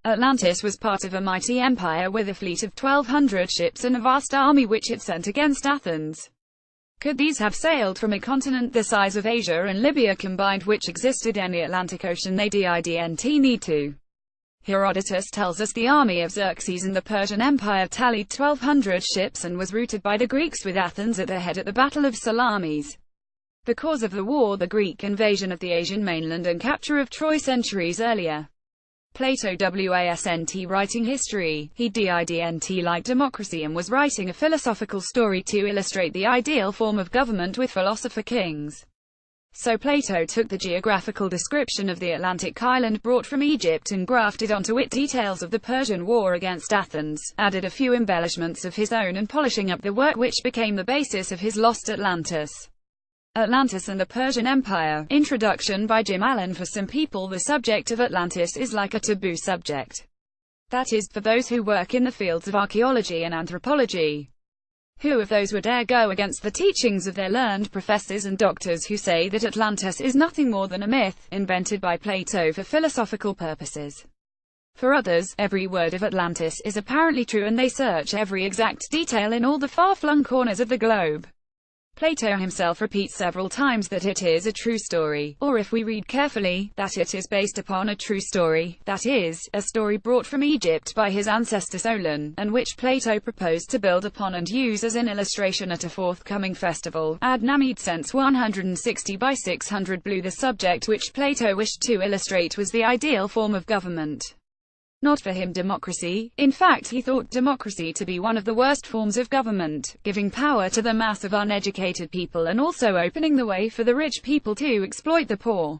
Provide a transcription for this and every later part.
Atlantis was part of a mighty empire with a fleet of 1,200 ships and a vast army which it sent against Athens. Could these have sailed from a continent the size of Asia and Libya combined which existed in the Atlantic Ocean? They didn't need to. Herodotus tells us the army of Xerxes and the Persian Empire tallied 1,200 ships and was routed by the Greeks with Athens at the head at the Battle of Salamis. The cause of the war: the Greek invasion of the Asian mainland and capture of Troy centuries earlier. Plato wasn't writing history, he didn't like democracy and was writing a philosophical story to illustrate the ideal form of government with philosopher kings. So Plato took the geographical description of the Atlantic island brought from Egypt and grafted onto it details of the Persian war against Athens, added a few embellishments of his own and polishing up the work which became the basis of his lost Atlantis. Atlantis and the Persian Empire. Introduction by Jim Allen. For some people the subject of Atlantis is like a taboo subject. That is, for those who work in the fields of archaeology and anthropology. Who of those would dare go against the teachings of their learned professors and doctors who say that Atlantis is nothing more than a myth, invented by Plato for philosophical purposes? For others, every word of Atlantis is apparently true and they search every exact detail in all the far-flung corners of the globe. Plato himself repeats several times that it is a true story, or if we read carefully, that it is based upon a true story, that is, a story brought from Egypt by his ancestor Solon, and which Plato proposed to build upon and use as an illustration at a forthcoming festival, ad Namid Sense 160 by 600 Blue. The subject which Plato wished to illustrate was the ideal form of government. Not for him democracy. In fact, he thought democracy to be one of the worst forms of government, giving power to the mass of uneducated people and also opening the way for the rich people to exploit the poor.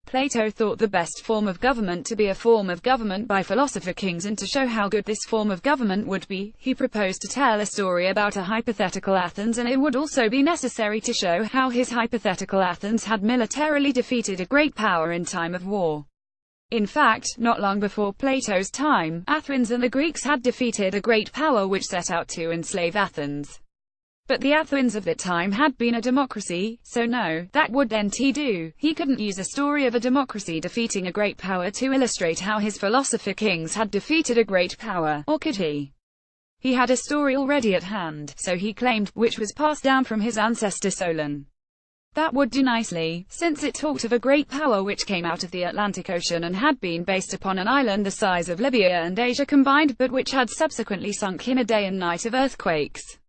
Plato thought the best form of government to be a form of government by philosopher kings, and to show how good this form of government would be, he proposed to tell a story about a hypothetical Athens, and it would also be necessary to show how his hypothetical Athens had militarily defeated a great power in time of war. In fact, not long before Plato's time, Athens and the Greeks had defeated a great power which set out to enslave Athens. But the Athens of that time had been a democracy, so no, that wouldn't do. He couldn't use a story of a democracy defeating a great power to illustrate how his philosopher kings had defeated a great power, or could he? He had a story already at hand, so he claimed, which was passed down from his ancestor Solon. That would do nicely, since it talked of a great power which came out of the Atlantic Ocean and had been based upon an island the size of Libya and Asia combined, but which had subsequently sunk in a day and night of earthquakes.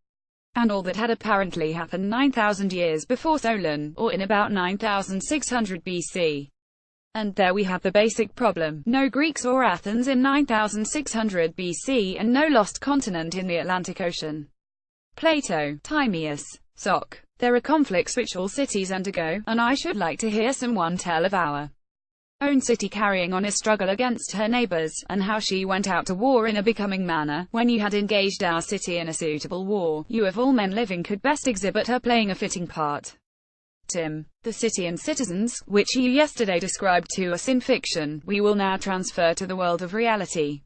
And all that had apparently happened 9,000 years before Solon, or in about 9,600 BC. And there we have the basic problem: no Greeks or Athens in 9,600 BC, and no lost continent in the Atlantic Ocean. Plato, Timaeus, Soc. There are conflicts which all cities undergo, and I should like to hear someone tell of our own city carrying on a struggle against her neighbors, and how she went out to war in a becoming manner. When you had engaged our city in a suitable war, you of all men living could best exhibit her playing a fitting part. Tim. The city and citizens, which you yesterday described to us in fiction, we will now transfer to the world of reality.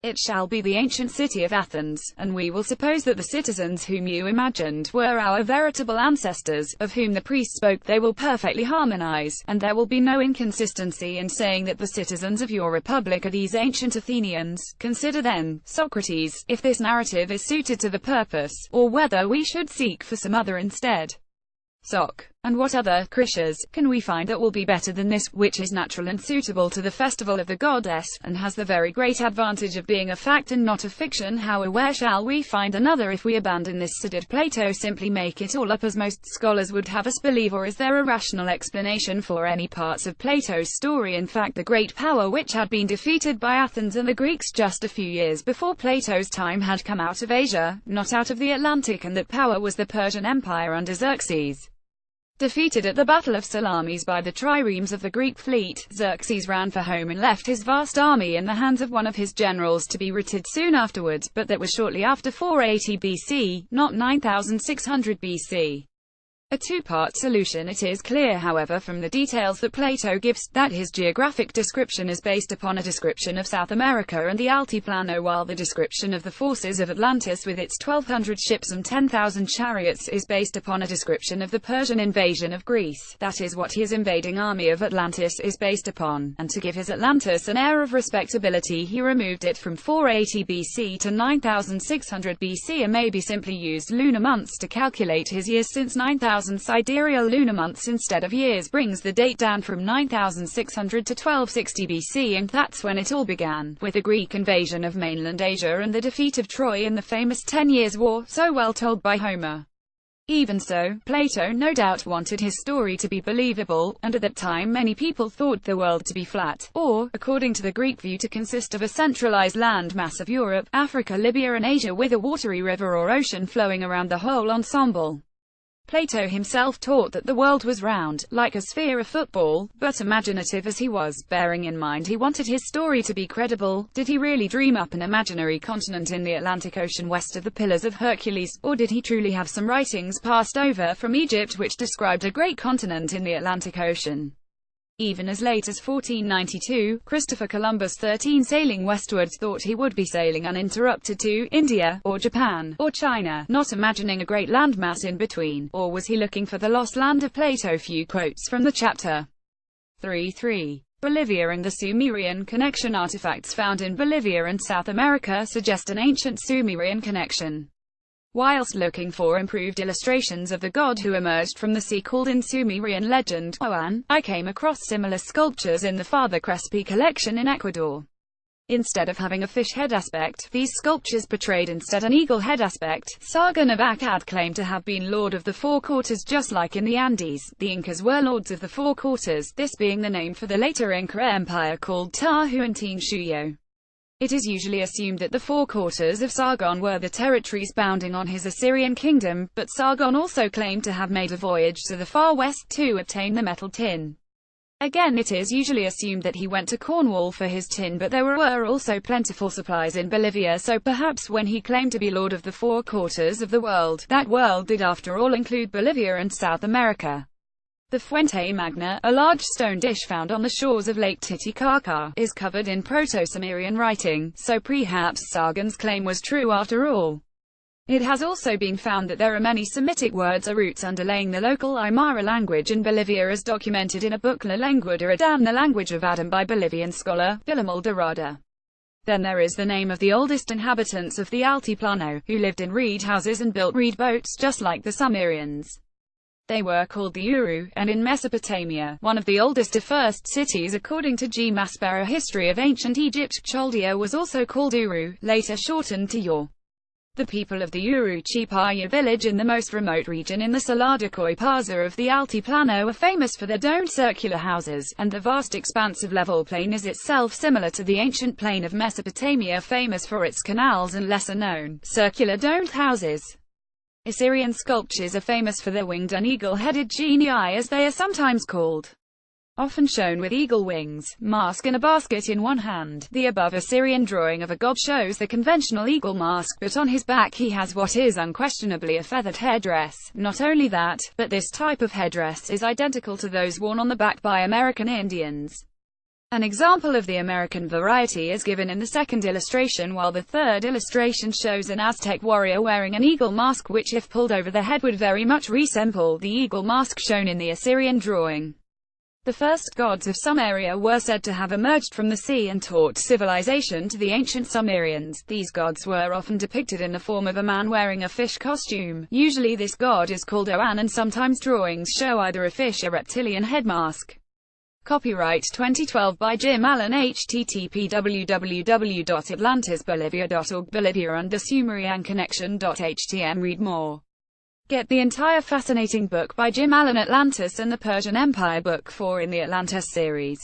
It shall be the ancient city of Athens, and we will suppose that the citizens whom you imagined were our veritable ancestors, of whom the priest spoke. They will perfectly harmonize, and there will be no inconsistency in saying that the citizens of your republic are these ancient Athenians. Consider then, Socrates, if this narrative is suited to the purpose, or whether we should seek for some other instead. Soc. And what other Critias can we find that will be better than this, which is natural and suitable to the festival of the goddess, and has the very great advantage of being a fact and not a fiction? How or where shall we find another if we abandon this? So did Plato simply make it all up, as most scholars would have us believe, or is there a rational explanation for any parts of Plato's story? In fact, the great power which had been defeated by Athens and the Greeks just a few years before Plato's time had come out of Asia, not out of the Atlantic, and that power was the Persian Empire under Xerxes. Defeated at the Battle of Salamis by the triremes of the Greek fleet, Xerxes ran for home and left his vast army in the hands of one of his generals to be routed soon afterwards, but that was shortly after 480 BC, not 9600 BC. A two-part solution. It is clear, however, from the details that Plato gives, that his geographic description is based upon a description of South America and the Altiplano, while the description of the forces of Atlantis with its 1,200 ships and 10,000 chariots is based upon a description of the Persian invasion of Greece. That is what his invading army of Atlantis is based upon, and to give his Atlantis an air of respectability he removed it from 480 BC to 9600 BC, and maybe simply used lunar months to calculate his years, since 9,000 sidereal lunar months instead of years brings the date down from 9600 to 1260 BC, and that's when it all began, with the Greek invasion of mainland Asia and the defeat of Troy in the famous 10 Years' War, so well told by Homer. Even so, Plato no doubt wanted his story to be believable, and at that time many people thought the world to be flat, or, according to the Greek view, to consist of a centralized land mass of Europe, Africa, Libya and Asia, with a watery river or ocean flowing around the whole ensemble. Plato himself taught that the world was round, like a sphere of football, but imaginative as he was, bearing in mind he wanted his story to be credible. Did he really dream up an imaginary continent in the Atlantic Ocean west of the Pillars of Hercules, or did he truly have some writings passed over from Egypt which described a great continent in the Atlantic Ocean? Even as late as 1492, Christopher Columbus, 13, sailing westwards, thought he would be sailing uninterrupted to India, or Japan, or China, not imagining a great landmass in between. Or was he looking for the lost land of Plato? Few quotes from the chapter. 3.3. Bolivia and the Sumerian connection. Artifacts found in Bolivia and South America suggest an ancient Sumerian connection. Whilst looking for improved illustrations of the god who emerged from the sea called in Sumerian legend Oan, I came across similar sculptures in the Father Crespi collection in Ecuador. Instead of having a fish head aspect, these sculptures portrayed instead an eagle head aspect. Sargon of Akkad claimed to have been lord of the Four Quarters, just like in the Andes. The Incas were lords of the Four Quarters, this being the name for the later Inca empire called Tahuantinsuyo. It is usually assumed that the Four Quarters of Sargon were the territories bounding on his Assyrian kingdom, but Sargon also claimed to have made a voyage to the far west to obtain the metal tin. Again, it is usually assumed that he went to Cornwall for his tin, but there were also plentiful supplies in Bolivia, so perhaps when he claimed to be lord of the Four Quarters of the world, that world did after all include Bolivia and South America. The Fuente Magna, a large stone dish found on the shores of Lake Titicaca, is covered in Proto-Sumerian writing, so perhaps Sargon's claim was true after all. It has also been found that there are many Semitic words or roots underlaying the local Aymara language in Bolivia, as documented in a book La Lengua de Adán, the language of Adam, by Bolivian scholar Guillermo de Rada. Then there is the name of the oldest inhabitants of the Altiplano, who lived in reed houses and built reed boats just like the Sumerians. They were called the Uru, and in Mesopotamia, one of the oldest of first cities according to G. Maspero, History of Ancient Egypt, Chaldea was also called Uru, later shortened to Yor. The people of the Uru Chipaya village in the most remote region in the Salada Coipasa of the Altiplano are famous for their domed circular houses, and the vast expanse of level plain is itself similar to the ancient plain of Mesopotamia, famous for its canals and lesser-known, circular domed houses. Assyrian sculptures are famous for their winged and eagle-headed genii, as they are sometimes called, often shown with eagle wings, mask and a basket in one hand. The above Assyrian drawing of a god shows the conventional eagle mask, but on his back he has what is unquestionably a feathered headdress. Not only that, but this type of headdress is identical to those worn on the back by American Indians. An example of the American variety is given in the second illustration, while the third illustration shows an Aztec warrior wearing an eagle mask which, if pulled over the head, would very much resemble the eagle mask shown in the Assyrian drawing. The first gods of Sumeria were said to have emerged from the sea and taught civilization to the ancient Sumerians. These gods were often depicted in the form of a man wearing a fish costume. Usually this god is called Oan, and sometimes drawings show either a fish or reptilian head mask. Copyright 2012 by Jim Allen. http www.atlantisbolivia.org. Bolivia and the Sumerian Connection.htm. Read more. Get the entire fascinating book by Jim Allen, Atlantis and the Persian Empire, Book 4 in the Atlantis series.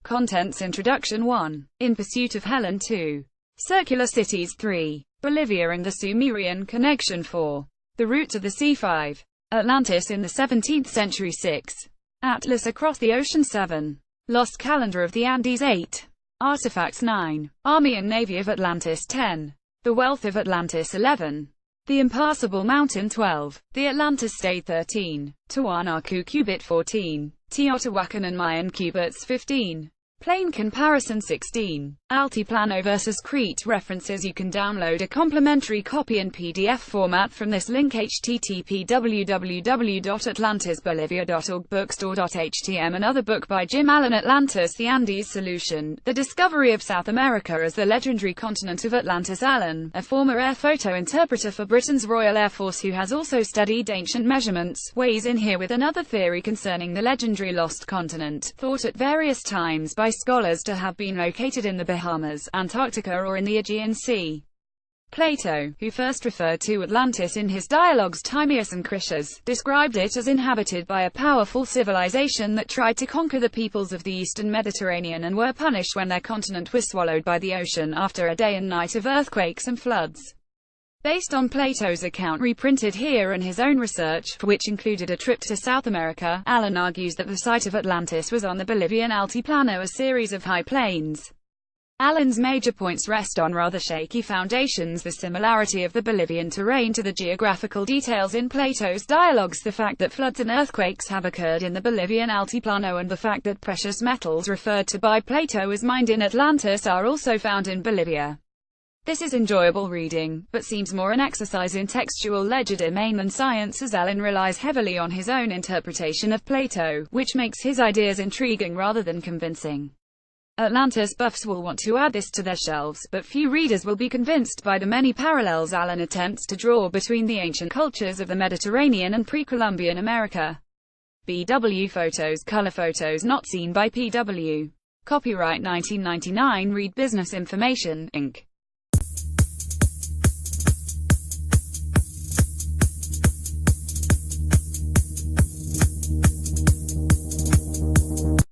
Contents: Introduction 1. In Pursuit of Helen 2. Circular Cities 3. Bolivia and the Sumerian Connection 4. The Route to the Sea 5. Atlantis in the 17th century 6. Atlas across the ocean 7. Lost calendar of the Andes 8. Artifacts 9. Army and Navy of Atlantis 10. The wealth of Atlantis 11. The Impassable Mountain 12. The Atlantis State 13. Tiwanaku Cubit 14. Teotihuacan and Mayan Cubits 15. Plane Comparison 16. Altiplano vs. Crete References. You can download a complimentary copy in PDF format from this link: http://www.atlantisbolivia.org bookstore.htm. Another book by Jim Allen, Atlantis, The Andes Solution, The Discovery of South America as the Legendary Continent of Atlantis. Allen, a former air photo interpreter for Britain's Royal Air Force who has also studied ancient measurements, weighs in here with another theory concerning the legendary lost continent, thought at various times by scholars to have been located in the Bahamas, Antarctica or in the Aegean Sea. Plato, who first referred to Atlantis in his dialogues Timaeus and Critias, described it as inhabited by a powerful civilization that tried to conquer the peoples of the eastern Mediterranean and were punished when their continent was swallowed by the ocean after a day and night of earthquakes and floods. Based on Plato's account reprinted here and his own research, which included a trip to South America, Allen argues that the site of Atlantis was on the Bolivian Altiplano, a series of high plains. Allen's major points rest on rather shaky foundations: the similarity of the Bolivian terrain to the geographical details in Plato's dialogues, the fact that floods and earthquakes have occurred in the Bolivian Altiplano, and the fact that precious metals referred to by Plato as mined in Atlantis are also found in Bolivia. This is enjoyable reading, but seems more an exercise in textual legerdemain than science, as Allen relies heavily on his own interpretation of Plato, which makes his ideas intriguing rather than convincing. Atlantis buffs will want to add this to their shelves, but few readers will be convinced by the many parallels Allen attempts to draw between the ancient cultures of the Mediterranean and pre-Columbian America. BW Photos, color photos not seen by PW. Copyright 1999. Read Business Information, Inc.